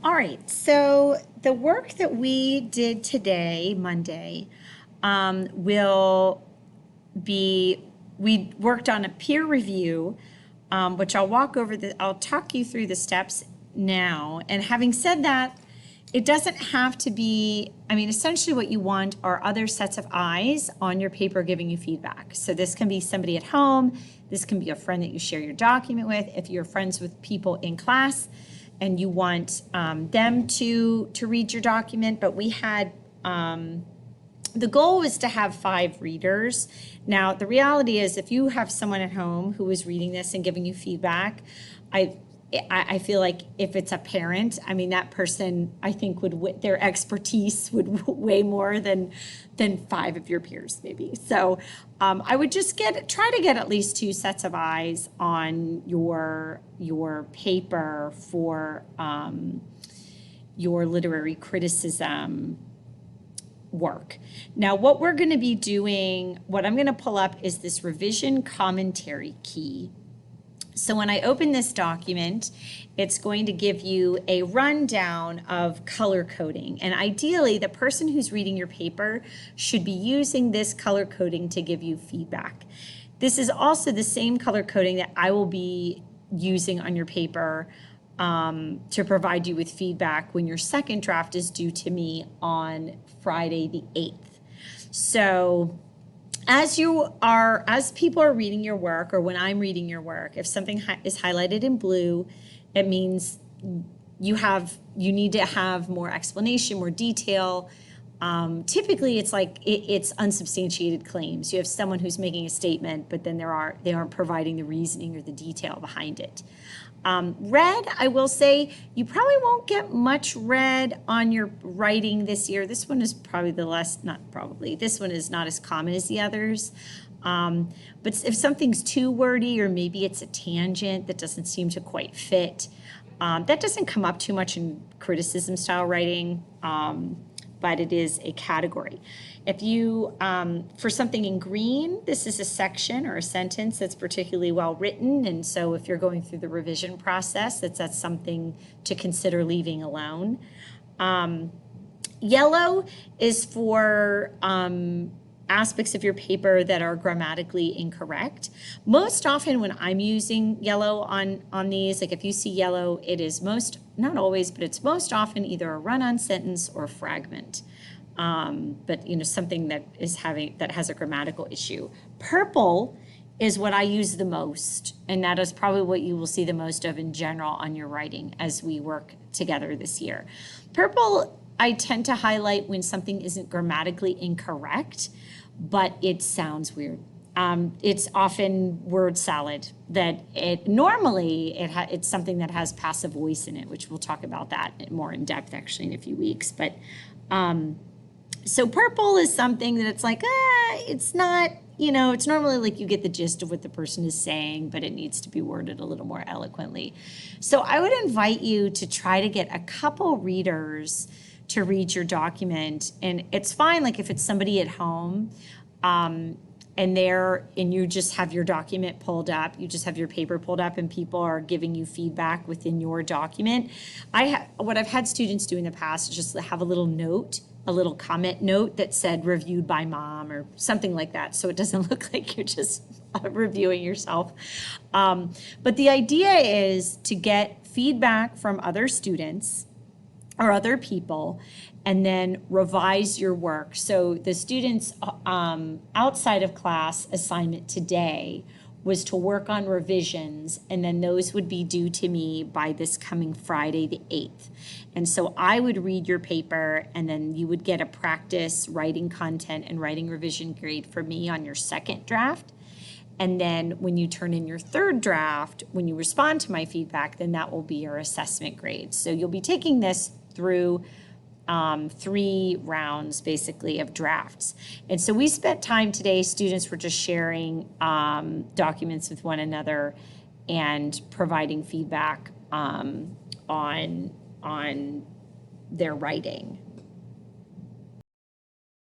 All right, so the work that we did today, Monday, will be, we worked on a peer review, which I'll talk you through the steps now. And having said that, it doesn't have to be, essentially what you want are other sets of eyes on your paper giving you feedback. So this can be somebody at home, this can be a friend that you share your document with, if you're friends with people in class, and you want them to read your document. But we had, the goal was to have 5 readers. Now, the reality is if you have someone at home who is reading this and giving you feedback, I feel like if it's a parent, that person, I think their expertise would weigh more than 5 of your peers maybe. So I would just try to get at least 2 sets of eyes on your paper for your literary criticism work. Now, what we're going to be doing, what I'm going to pull up is this revision commentary key. So when I open this document, it's going to give you a rundown of color coding. And ideally, the person who's reading your paper should be using this color coding to give you feedback. This is also the same color coding that I will be using on your paper to provide you with feedback when your second draft is due to me on Friday the 8th. So as people are reading your work, or when I'm reading your work, if something is highlighted in blue, it means you need to have more explanation, more detail. Typically, it's unsubstantiated claims. You have someone who's making a statement, but then they aren't providing the reasoning or the detail behind it. Red, I will say, you probably won't get much red on your writing this year. This one is probably this one is not as common as the others. But if something's too wordy, or maybe it's a tangent that doesn't seem to quite fit, that doesn't come up too much in criticism style writing, but it is a category. If you, for something in green, this is a section or a sentence that's particularly well written, and so if you're going through the revision process, that's something to consider leaving alone. Yellow is for aspects of your paper that are grammatically incorrect. Most often when I'm using yellow on these, like if you see yellow, it is not always, but it's most often either a run-on sentence or a fragment. But something that has a grammatical issue. Purple is what I use the most, and that is probably what you will see the most of in general on your writing as we work together this year. Purple, I tend to highlight when something isn't grammatically incorrect, but it sounds weird. It's often word salad that it's something that has passive voice in it, which we'll talk about that more in depth actually in a few weeks. But so purple is something that it's like, it's not, it's normally like you get the gist of what the person is saying, but it needs to be worded a little more eloquently. So I would invite you to try to get a couple readers to read your document. And it's fine, like if it's somebody at home, and you just have your document pulled up, you just have your paper pulled up and people are giving you feedback within your document. What I've had students do in the past is just have a little comment note that said reviewed by mom or something like that, so it doesn't look like you're just reviewing yourself. But the idea is to get feedback from other students or other people and then revise your work. So the students outside of class assignment today was to work on revisions, and then those would be due to me by this coming Friday the 8th. And so I would read your paper, and then you would get a practice writing content and writing revision grade for me on your second draft. And then when you turn in your third draft, when you respond to my feedback, then that will be your assessment grade. So you'll be taking this through 3 rounds basically of drafts. And so we spent time today, students were just sharing documents with one another and providing feedback on their writing.